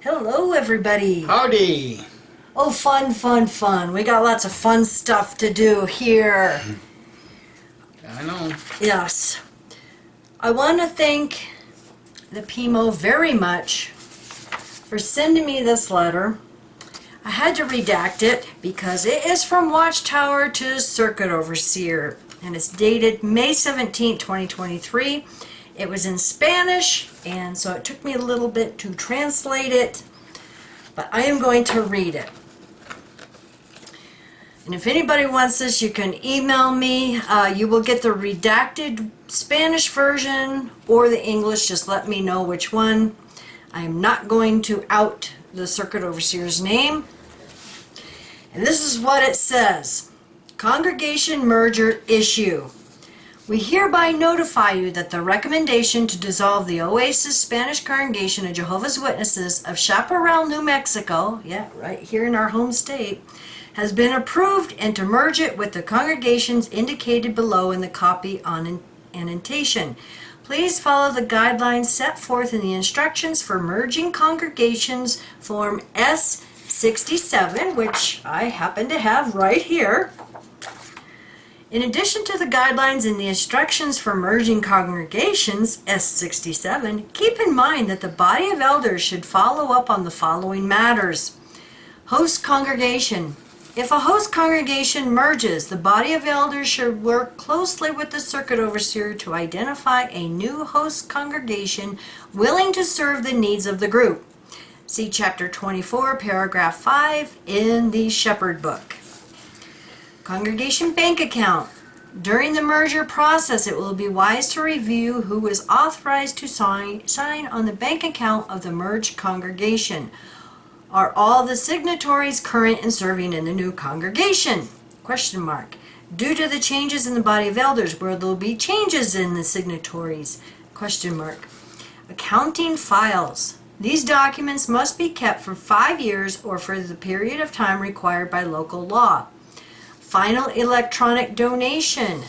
Hello, everybody. Howdy. Oh, fun, fun, fun. We got lots of fun stuff to do here. I know. Yes. I want to thank the PMO very much for sending me this letter. I had to redact it because it is from Watchtower to Circuit Overseer, and it's dated May 17, 2023. It was in Spanish, and so it took me a little bit to translate it, but I am going to read it. And if anybody wants this, you can email me. You will get the redacted Spanish version or the English. Just let me know which one. I am not going to out the Circuit Overseer's name. And this is what it says. Congregation merger issue. We hereby notify you that the recommendation to dissolve the Oasis Spanish Congregation of Jehovah's Witnesses of Chaparral, New Mexico, yeah, right here in our home state, has been approved, and to merge it with the congregations indicated below in the copy on annotation. Please follow the guidelines set forth in the instructions for merging congregations, Form S67, which I happen to have right here. In addition to the guidelines and the instructions for merging congregations, S67, keep in mind that the body of elders should follow up on the following matters. Host congregation. If a host congregation merges, the body of elders should work closely with the circuit overseer to identify a new host congregation willing to serve the needs of the group. See Chapter 24, Paragraph 5 in the Shepherd Book. Congregation bank account. During the merger process, it will be wise to review who is authorized to sign on the bank account of the merged congregation. Are all the signatories current and serving in the new congregation? Question mark. Due to the changes in the body of elders, will there be changes in the signatories? Question mark. Accounting files. These documents must be kept for 5 years or for the period of time required by local law. Final electronic donation.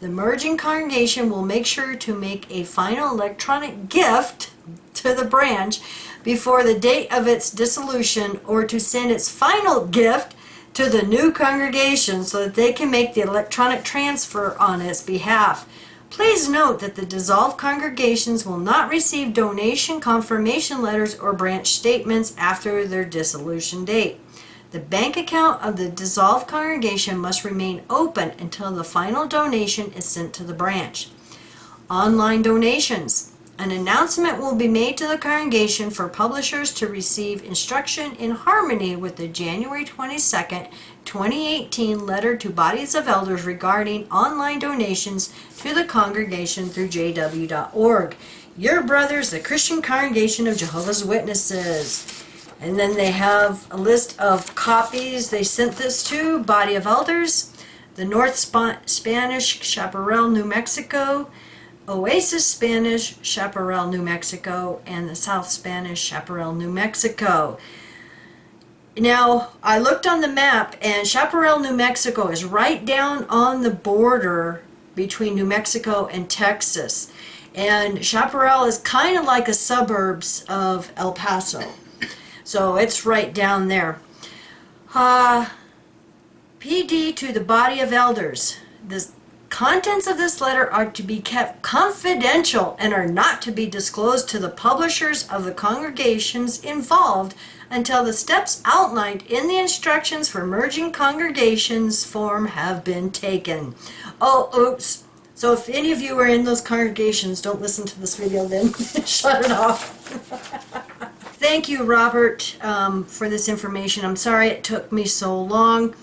The merging congregation will make sure to make a final electronic gift to the branch before the date of its dissolution, or to send its final gift to the new congregation so that they can make the electronic transfer on its behalf. Please note that the dissolved congregations will not receive donation confirmation letters or branch statements after their dissolution date. The bank account of the dissolved congregation must remain open until the final donation is sent to the branch. Online donations. An announcement will be made to the congregation for publishers to receive instruction in harmony with the January 22nd, 2018 letter to bodies of elders regarding online donations to the congregation through jw.org. Your brothers, the Christian Congregation of Jehovah's Witnesses. And then they have a list of copies they sent this to, Body of Elders, the North Spanish, Chaparral, New Mexico, Oasis Spanish, Chaparral, New Mexico, and the South Spanish, Chaparral, New Mexico. Now, I looked on the map, and Chaparral, New Mexico is right down on the border between New Mexico and Texas. And Chaparral is kind of like a suburbs of El Paso. So it's right down there. PD to the body of elders. The contents of this letter are to be kept confidential and are not to be disclosed to the publishers of the congregations involved until the steps outlined in the instructions for merging congregations form have been taken. Oh, oops. So if any of you are in those congregations, don't listen to this video then. Shut it off. Thank you, Robert, for this information. I'm sorry it took me so long.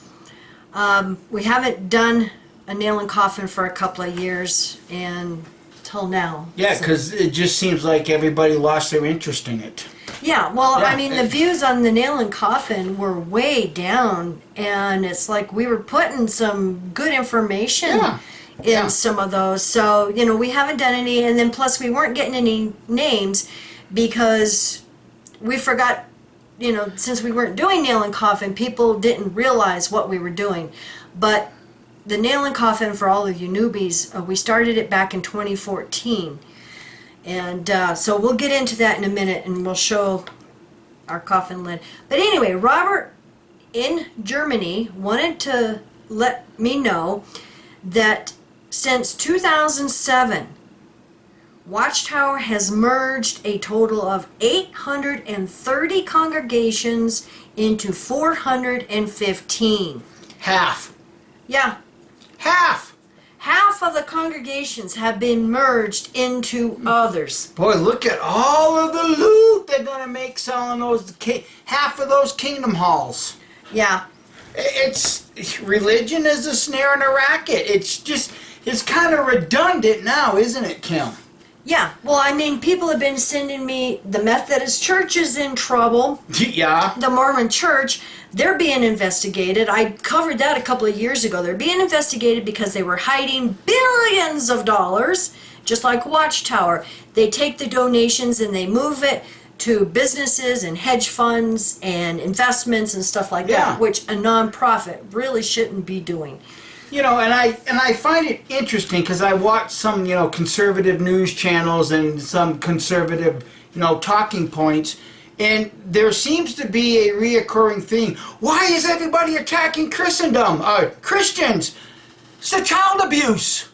We haven't done a nail and coffin for a couple of years, and till now. Yeah, because it just seems like everybody lost their interest in it. Yeah, well, Yeah, I mean, the views on the nail and coffin were way down, and it's like we were putting some good information in some of those. So, you know, we haven't done any, and then plus we weren't getting any names because we forgot, you know, since we weren't doing nail and coffin, people didn't realize what we were doing. But the nail and coffin, for all of you newbies, we started it back in 2014. And so we'll get into that in a minute, and we'll show our coffin lid. But anyway, Robert in Germany wanted to let me know that since 2007, Watchtower has merged a total of 830 congregations into 415. Half. Yeah, Half. half of the congregations have been merged into others. Boy, look at all of the loot they're going to make selling those half of those kingdom halls. Yeah, Religion is a snare and a racket. It's kind of redundant now, isn't it, Kim? yeah. Well, I mean, people have been sending me the Methodist Church is in trouble. Yeah. The Mormon Church, they're being investigated. I covered that a couple of years ago. They're being investigated because they were hiding billions of dollars, just like Watchtower. They take the donations and they move it to businesses and hedge funds and investments and stuff like Yeah. that, which a nonprofit really shouldn't be doing. You know, and I find it interesting because I watch some, conservative news channels and some conservative, talking points, and there seems to be a reoccurring thing. Why is everybody attacking Christendom? Christians? It's the child abuse.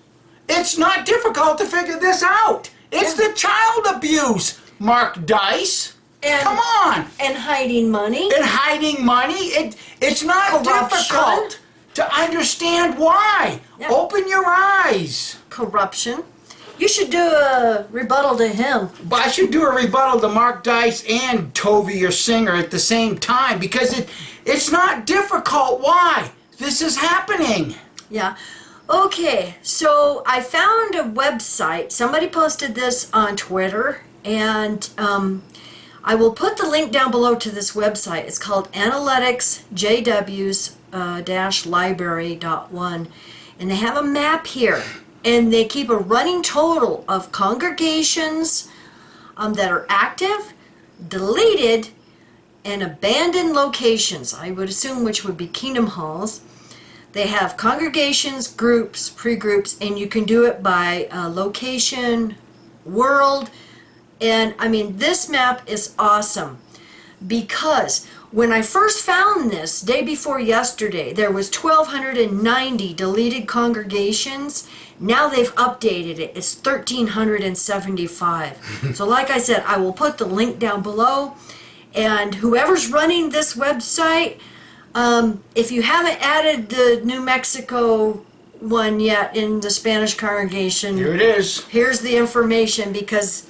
It's not difficult to figure this out. It's the child abuse. Mark Dice. And, Come on. And hiding money. And hiding money. It's not Corruption. difficult to understand why. Yeah. Open your eyes. Corruption. You should do a rebuttal to him. But I should do a rebuttal to Mark Dice and Tovey, your singer, at the same time because it's not difficult. Why? This is happening. Yeah. Okay, so I found a website. Somebody posted this on Twitter, and I will put the link down below to this website. It's called analyticsjws-library.one, and they have a map here, and they keep a running total of congregations that are active, deleted, and abandoned locations. I would assume which would be kingdom halls. They have congregations, groups, pre-groups, and you can do it by location, world. And I mean, this map is awesome because when I first found this, day before yesterday, there was 1,290 deleted congregations. Now they've updated it. It's 1,375. So like I said, I will put the link down below. And whoever's running this website, if you haven't added the New Mexico one yet in the Spanish congregation, Here it is. here's the information because,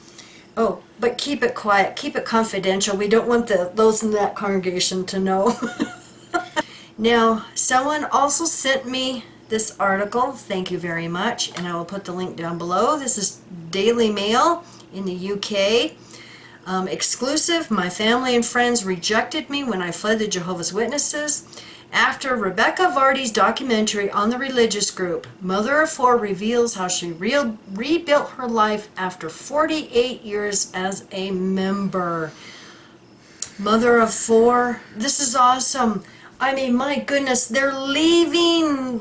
but keep it quiet, keep it confidential. We don't want those in that congregation to know. Now, someone also sent me this article. Thank you very much. And I will put the link down below. This is Daily Mail in the UK. Exclusive, my family and friends rejected me when I fled the Jehovah's Witnesses. After Rebecca Vardy's documentary on the religious group, Mother of Four reveals how she rebuilt her life after 48 years as a member. Mother of Four, this is awesome. I mean, my goodness, they're leaving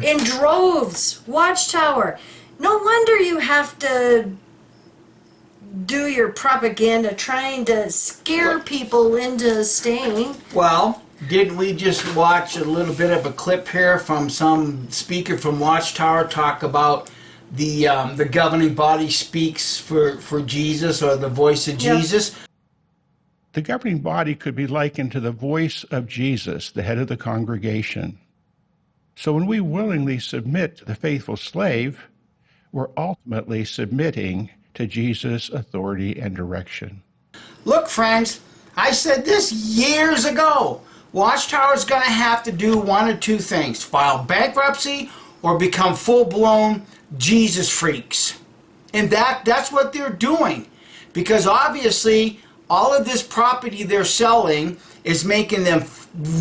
in droves. Watchtower. No wonder you have to do your propaganda trying to scare people into staying. Well, didn't we just watch a little bit of a clip here from some speaker from Watchtower talk about the governing body speaks for Jesus, or the voice of Jesus? The governing body could be likened to the voice of Jesus, the head of the congregation. So when we willingly submit to the faithful slave, we're ultimately submitting to Jesus' authority and direction. Look, friends, I said this years ago. Watchtower's going to have to do one or two things: file bankruptcy or become full-blown Jesus freaks. And that's what they're doing, because obviously all of this property they're selling is making them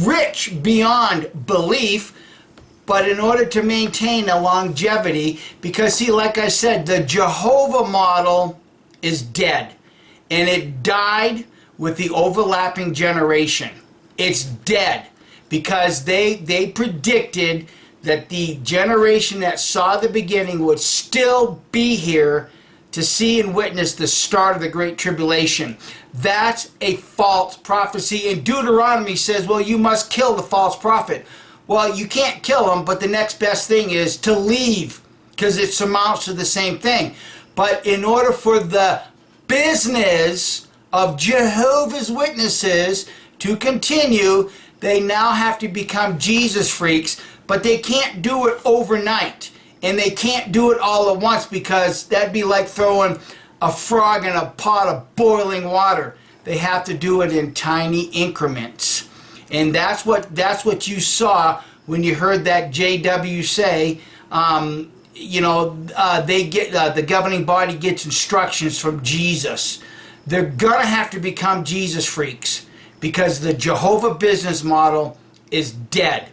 rich beyond belief. But in order to maintain a longevity, because see, like I said, the Jehovah model is dead. And it died with the overlapping generation. It's dead because they predicted that the generation that saw the beginning would still be here to see and witness the start of the Great Tribulation. That's a false prophecy. And Deuteronomy says, well, you must kill the false prophet. Well, you can't kill him, but the next best thing is to leave, because it amounts to the same thing. But in order for the business of Jehovah's Witnesses to continue, they now have to become Jesus freaks, but they can't do it overnight. And they can't do it all at once, because that'd be like throwing a frog in a pot of boiling water. They have to do it in tiny increments. And that's what you saw when you heard that JW say, they get the governing body gets instructions from Jesus. They're gonna have to become Jesus freaks, because the Jehovah business model is dead,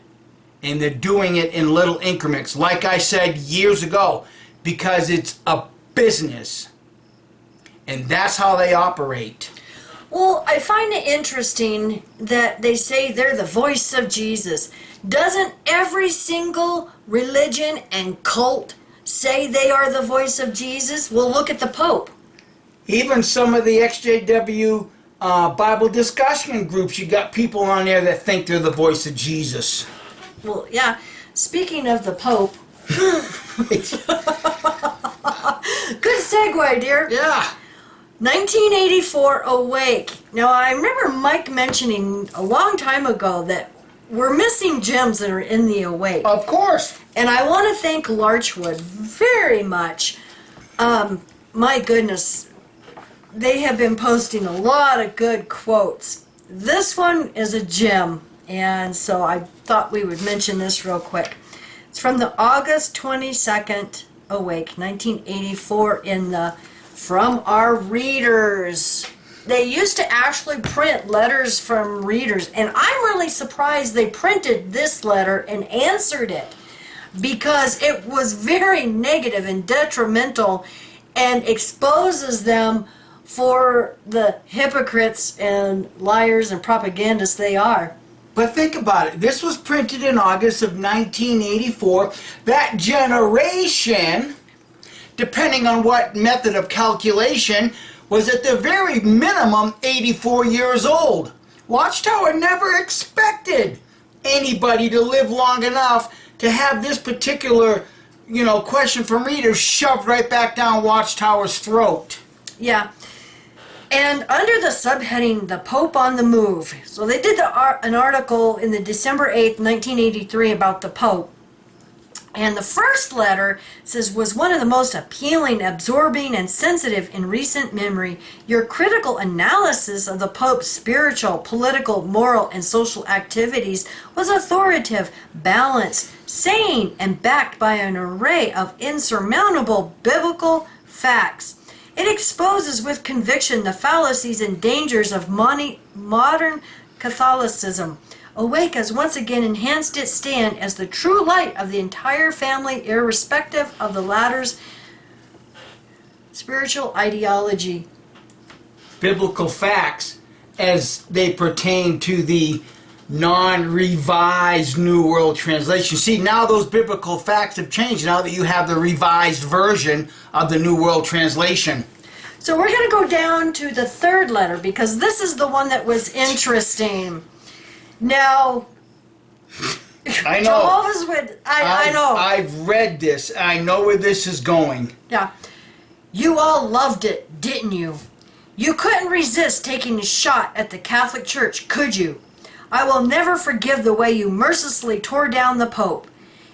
and they're doing it in little increments. Like I said years ago, because it's a business, and that's how they operate. Well, I find it interesting that they say they're the voice of Jesus. Doesn't every single religion and cult say they are the voice of Jesus? Well, look at the Pope. Even some of the XJW Bible discussion groups, you got people on there that think they're the voice of Jesus. Well, yeah. Speaking of the Pope. Good segue, dear. Yeah. 1984 Awake. Now, I remember Mike mentioning a long time ago that we're missing gems that are in the Awake. Of course. And I want to thank Larchwood very much. My goodness, they have been posting a lot of good quotes. This one is a gem, and so I thought we would mention this real quick. It's from the August 22nd Awake, 1984, in the From Our Readers. They used to actually print letters from readers, and I'm really surprised they printed this letter and answered it, because it was very negative and detrimental and exposes them for the hypocrites and liars and propagandists they are. But think about it. This was printed in August of 1984. That generation, depending on what method of calculation, was at the very minimum 84 years old. Watchtower never expected anybody to live long enough to have this particular, question from readers shoved right back down Watchtower's throat. Yeah. And under the subheading, The Pope on the Move. So they did an article in the December 8th, 1983 about the Pope. And the first letter says, was one of the most appealing, absorbing, and sensitive in recent memory. Your critical analysis of the Pope's spiritual, political, moral, and social activities was authoritative, balanced, sane, and backed by an array of insurmountable biblical facts. It exposes with conviction the fallacies and dangers of modern Catholicism. Awake has once again enhanced its stand as the true light of the entire family, irrespective of the latter's spiritual ideology. Biblical facts as they pertain to the non-revised New World Translation. See, now those biblical facts have changed now that you have the revised version of the New World Translation. So we're going to go down to the third letter, because this is the one that was interesting. Now, I know. Jehovah's Witnesses, I know. I've read this. I know where this is going. Yeah. You all loved it, didn't you? You couldn't resist taking a shot at the Catholic Church, could you? I will never forgive the way you mercilessly tore down the Pope.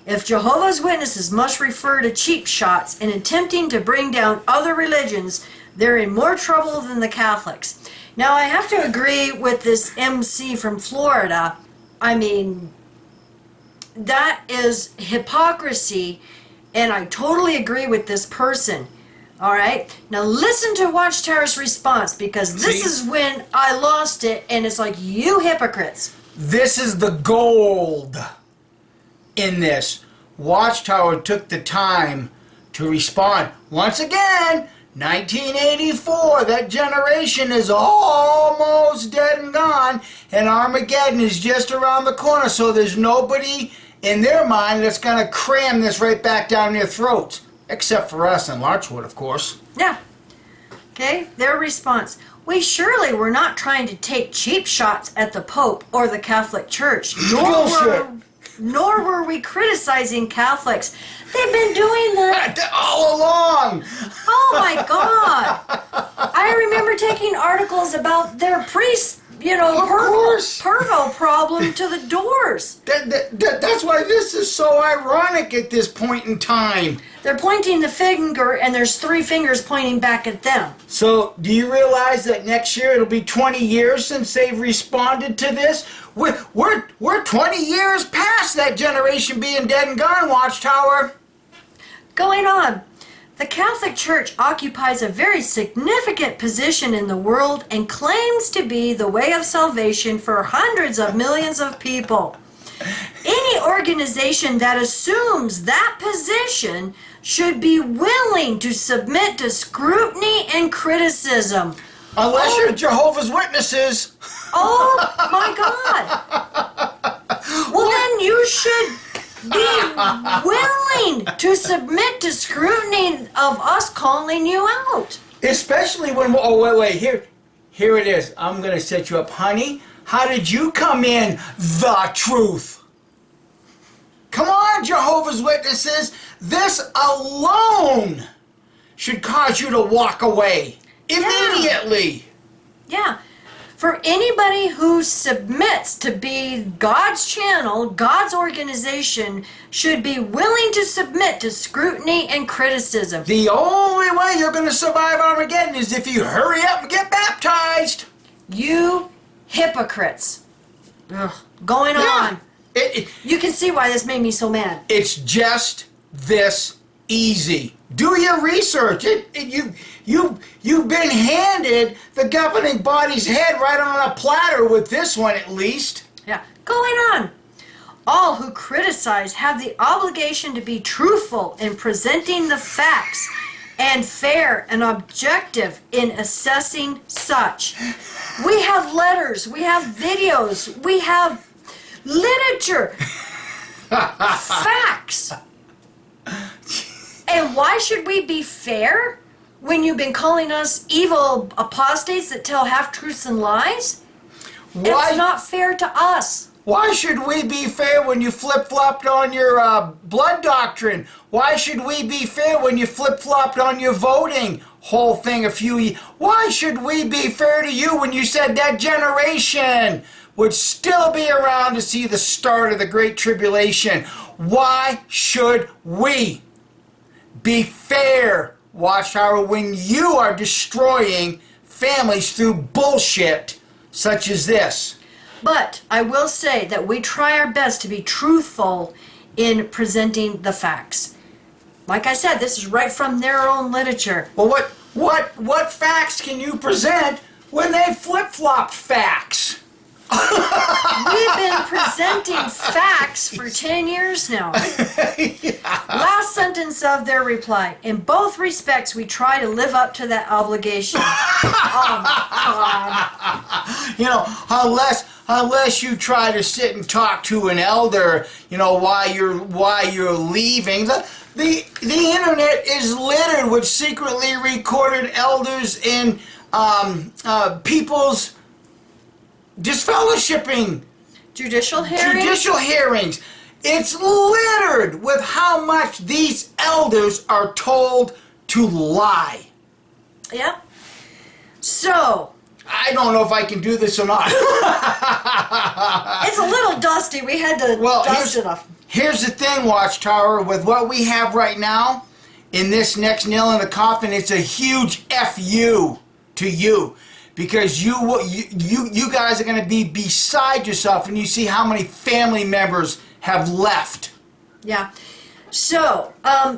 If Jehovah's Witnesses must refer to cheap shots in attempting to bring down other religions, they're in more trouble than the Catholics. Now, I have to agree with this MC from Florida. I mean, that is hypocrisy, and I totally agree with this person. All right? Now, listen to Watchtower's response, because this is when I lost it, and it's like, you hypocrites. This is the gold in this. Watchtower took the time to respond. Once again, 1984, that generation is almost dead and gone, and Armageddon is just around the corner, so there's nobody in their mind that's going to cram this right back down their throats, except for us and Larchwood, of course. Yeah. Okay, their response. We surely were not trying to take cheap shots at the Pope or the Catholic Church, nor were we criticizing Catholics. They've been doing that all along. Oh my God! I remember taking articles about their priests, Of course. pervo problem to the doors. That's why this is so ironic at this point in time. They're pointing the finger, and there's 3 fingers pointing back at them. So, do you realize that next year it'll be 20 years since they've responded to this? We're 20 years past that generation being dead and gone, Watchtower. Going on. The Catholic Church occupies a very significant position in the world and claims to be the way of salvation for hundreds of millions of people. Any organization that assumes that position should be willing to submit to scrutiny and criticism. Unless you're Jehovah's Witnesses. Oh my God! Well, then you should be willing to submit to scrutiny of us calling you out. Especially when, oh wait, here it is. I'm going to set you up. Honey, how did you come in the truth? Come on, Jehovah's Witnesses. This alone should cause you to walk away immediately. Yeah. For anybody who submits to be God's channel, God's organization, should be willing to submit to scrutiny and criticism. The only way you're going to survive Armageddon is if you hurry up and get baptized. You hypocrites. Ugh. Going on. You can see why this made me so mad. It's just this easy. Do your research. You've been handed the governing body's head right on a platter with this one, at least. Yeah. Going on. All who criticize have the obligation to be truthful in presenting the facts and fair and objective in assessing such. We have letters, we have videos, we have literature, facts. And why should we be fair when you've been calling us evil apostates that tell half-truths and lies? Why? It's not fair to us. Why should we be fair when you flip-flopped on your blood doctrine? Why should we be fair when you flip-flopped on your voting whole thing a few years? Why should we be fair to you when you said that generation would still be around to see the start of the Great Tribulation? Why should we be fair, Watchtower, when you are destroying families through bullshit such as this? But I will say that we try our best to be truthful in presenting the facts. Like I said, this is right from their own literature. Well, what facts can you present when they flip-flopped facts? We've been presenting facts for 10 years now. Last sentence of their reply. In both respects, we try to live up to that obligation. Oh, my God. You know, unless you try to sit and talk to an elder, you know, while you're leaving. The internet is littered with secretly recorded elders in people's disfellowshipping. Judicial hearings? It's littered with how much these elders are told to lie. Yeah. So, I don't know if I can do this or not. it's a little dusty. We had to dust it off. Here's the thing, Watchtower. With what we have right now, in this next nail in the coffin, it's a huge F-U to you. Because you guys are going to be beside yourself when you see how many family members have left. Yeah. So,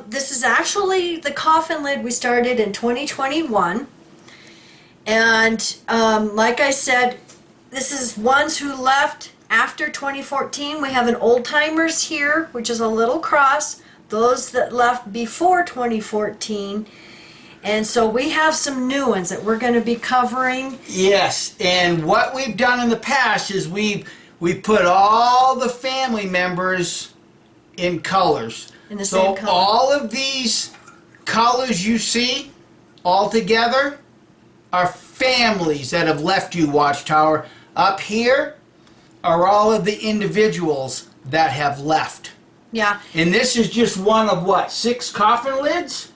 this is actually the coffin lid we started in 2021. And like I said, this is ones who left after 2014. We have an old-timers here, which is a little cross. Those that left before 2014. And so we have some new ones that we're going to be covering. Yes, and what we've done in the past is we've put all the family members in colors. In the same color. So all of these colors you see, altogether are families that have left you, Watchtower. Up here are all of the individuals that have left. Yeah, And this is just one of what, 6 coffin lids?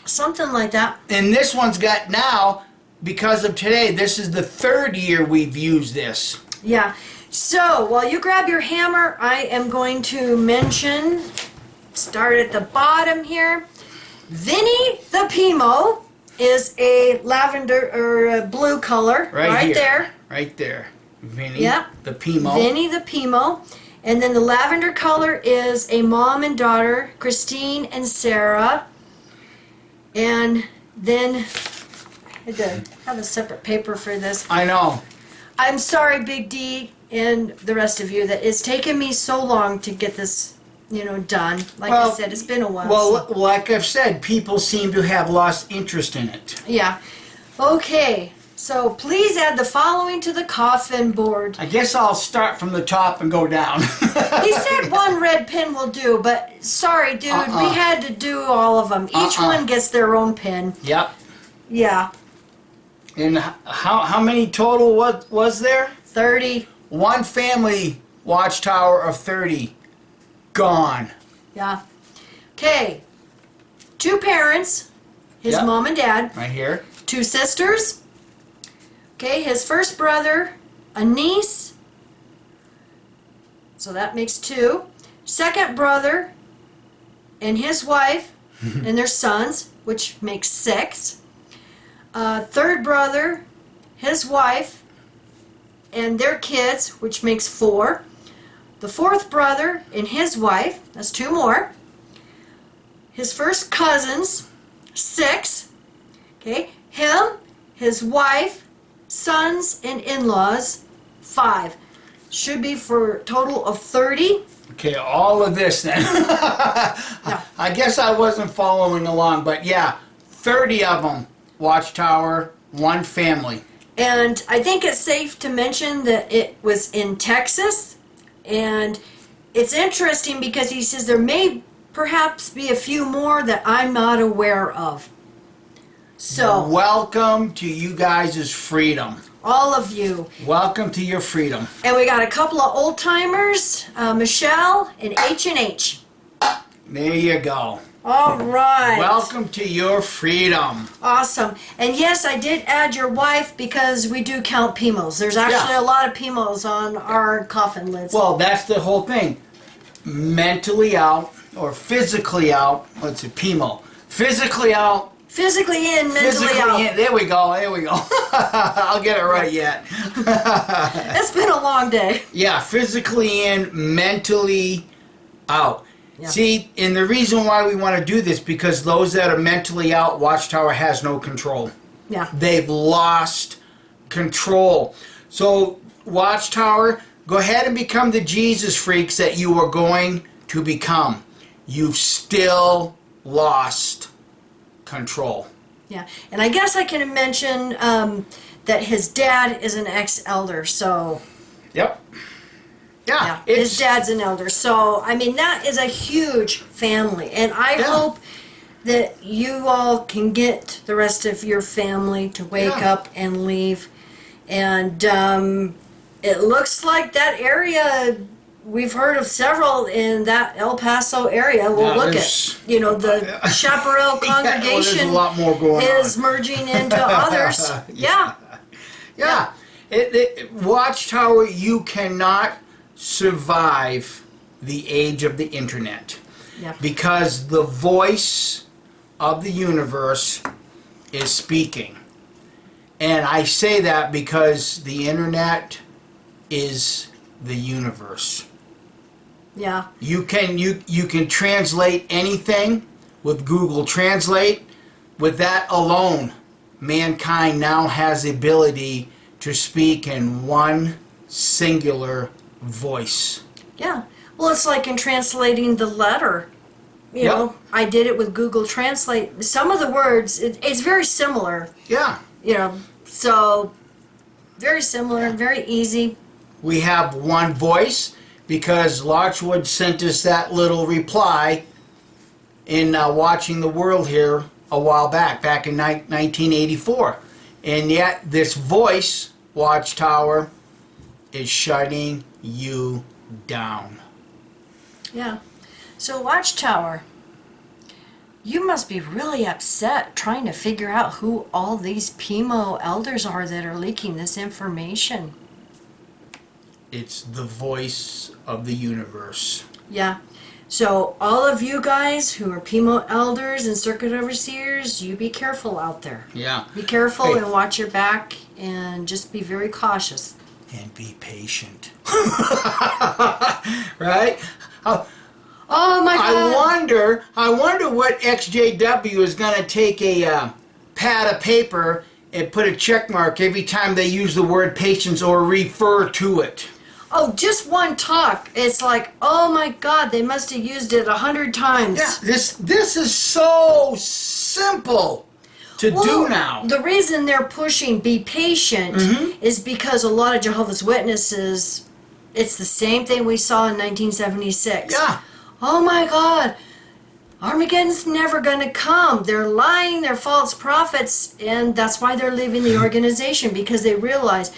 something like that. And this one's got now, because of today, this is the 3rd year we've used this. Yeah. So while you grab your hammer, I am going to mention, start at the bottom here. Vinny the Pimo is a lavender or a blue color right here. there. Right there. Vinny, Yeah. the Pimo. Vinny the Pimo. And then the lavender color is a mom and daughter, Christine and Sarah. And then I had to have a separate paper for this. I know. I'm sorry, Big D, and the rest of you, that it's taken me so long to get this, done. Like I said, it's been a while. Well, like I've said, people seem to have lost interest in it. Yeah. Okay. So please add the following to the coffin board. I guess I'll start from the top and go down. He said one red pin will do, but sorry, dude, we had to do all of them. Each one gets their own pin. Yep. Yeah. And how many total was there? 30. One family, Watchtower of 30. Gone. Yeah. Okay. 2 parents, his Yep. mom and dad. Right here. 2 sisters. Okay, his first brother, a niece. So that makes 2. Second brother and his wife and their sons, which makes 6. Third brother, his wife and their kids, which makes 4. The fourth brother and his wife, that's 2 more. His first cousins, 6. Okay, him, his wife, sons, and in-laws, 5. Should be for a total of 30. Okay, all of this then. I guess I wasn't following along, but yeah, 30 of them. Watchtower, one family. And I think it's safe to mention that it was in Texas. And it's interesting because he says there may perhaps be a few more that I'm not aware of. So, Welcome to you guys' freedom. all of you. Welcome to your freedom. And we got a couple of old timers, Michelle and H&H. There you go. All right. Welcome to your freedom. Awesome. And yes, I did add your wife because we do count Pimos. There's actually Yeah. a lot of Pimos on our coffin lids. Well, that's the whole thing. Mentally out or physically out. What's it? Pimo. Physically out. Physically in, mentally out. in. There we go. There we go. I'll get it right yet. It's been a long day. Yeah, physically in, mentally out. Yeah. See, and the reason why we want to do this, because those that are mentally out, Watchtower has no control. Yeah. They've lost control. So, Watchtower, go ahead and become the Jesus freaks that you are going to become. You've still lost control. Yeah. And I guess I can mention that his dad is an ex-elder, so... Yep. Yeah, his dad's an elder. So, I mean, that is a huge family. And I hope that you all can get the rest of your family to wake up and leave. And it looks like that area, we've heard of several in that El Paso area. We'll look at, the Chaparral congregation there's a lot more going is on. merging into others. Yeah. Watchtower, you cannot survive the age of the internet. Yeah. Because the voice of the universe is speaking. And I say that because the internet is the universe. Yeah. You can translate anything with Google Translate. With that alone, mankind now has the ability to speak in one singular voice. Yeah. Well, it's like in translating the letter. You know, I did it with Google Translate. Some of the words, it's very similar. Yeah. So very similar and very easy. We have one voice because Larchwood sent us that little reply in Watching the World here a while back in 1984. And yet this voice, Watchtower, is shutting you down. Yeah. So Watchtower, you must be really upset trying to figure out who all these PMO elders are that are leaking this information. It's the voice of the universe. Yeah. So all of you guys who are PMO elders and circuit overseers, you be careful out there. Yeah. Be careful Hey. and watch your back and just be very cautious. And be patient. Right? Oh my God. I wonder what XJW is going to take a pad of paper and put a check mark every time they use the word patience or refer to it. Oh, just one talk. It's like, oh my God, they must have used it 100 times. Yeah, this is so simple to do now. The reason they're pushing be patient is because a lot of Jehovah's Witnesses, it's the same thing we saw in 1976. Yeah. Oh my God, Armageddon's never going to come. They're lying, they're false prophets, and that's why they're leaving the organization, because they realize,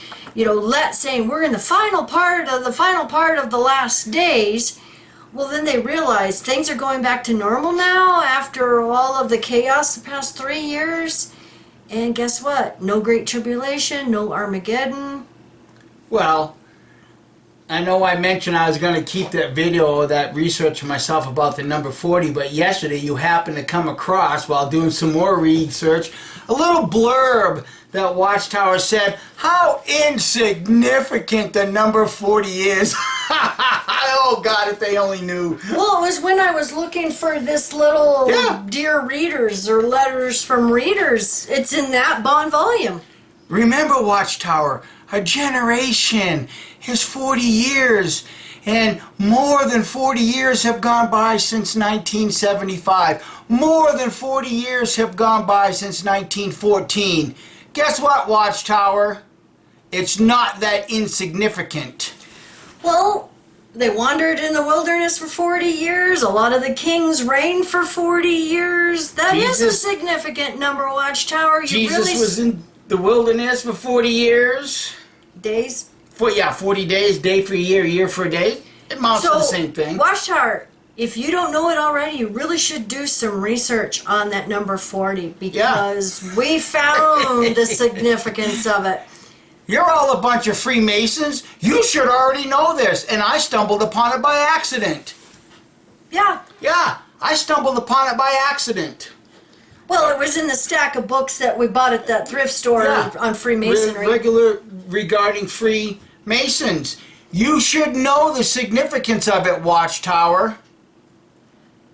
saying we're in the final part of the last days. Well, then they realize things are going back to normal now after all of the chaos the past 3 years. And guess what? No Great Tribulation, no Armageddon. Well, I know I mentioned I was going to keep that video or that research for myself about the number 40, but yesterday you happened to come across, while doing some more research, a little blurb that Watchtower said how insignificant the number 40 is. Oh God, if they only knew. Well, it was when I was looking for this little Dear Readers or Letters from Readers. It's in that bond volume. Remember, Watchtower, a generation is 40 years, and more than 40 years have gone by since 1975. More than 40 years have gone by since 1914. Guess what, Watchtower? It's not that insignificant. Well, they wandered in the wilderness for 40 years. A lot of the kings reigned for 40 years. That is a significant number, Watchtower. Jesus was in the wilderness for 40 years. Days? 40 days, day for a year for a day. It amounts to the same thing. Watchtower, if you don't know it already, you really should do some research on that number 40, because we found the significance of it. You're all a bunch of Freemasons. You should already know this, and I stumbled upon it by accident. Yeah. Yeah, I stumbled upon it by accident. Well, it was in the stack of books that we bought at that thrift store on Freemasonry. Regular regarding Freemasons. You should know the significance of it, Watchtower.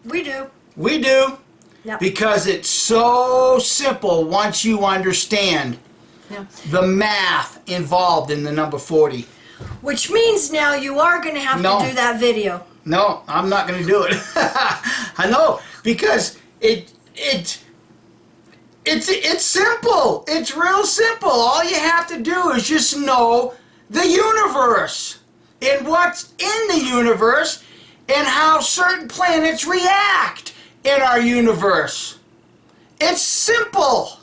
We do. We do. Yep. Because it's so simple once you understand the math involved in the number 40. Which means now you are going to have to do that video. No, I'm not going to do it. I know, because it's simple. It's real simple. All you have to do is just know the universe and what's in the universe and how certain planets react in our universe. It's simple.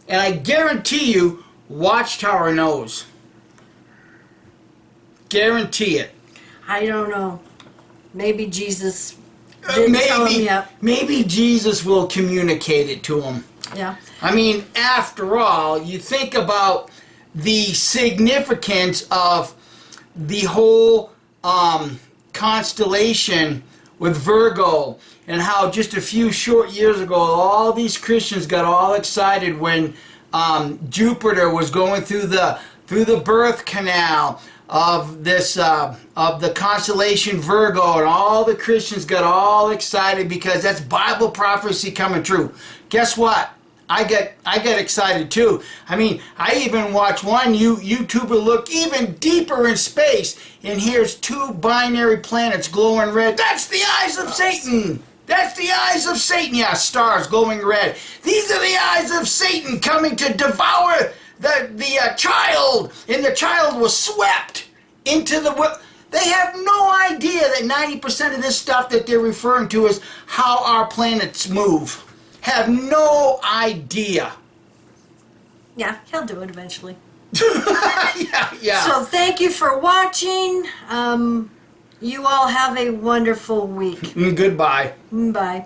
And I guarantee you, Watchtower knows. Guarantee it. I don't know. Maybe Jesus didn't tell him yet. Maybe Jesus will communicate it to him. Yeah. I mean, after all, you think about the significance of the whole constellation with Virgo, and how just a few short years ago all these Christians got all excited when Jupiter was going through the birth canal of this of the constellation Virgo, and all the Christians got all excited because that's Bible prophecy coming true. Guess what? I get excited too. I mean, I even watched one YouTuber look even deeper in space, and here's two binary planets glowing red. That's the eyes of Satan. That's the eyes of Satan. Yeah, stars glowing red. These are the eyes of Satan coming to devour the child, and the child was swept into the. They have no idea that 90% of this stuff that they're referring to is how our planets move. have no idea. Yeah, he'll do it eventually. Yeah. So thank you for watching. You all have a wonderful week. Goodbye. Bye.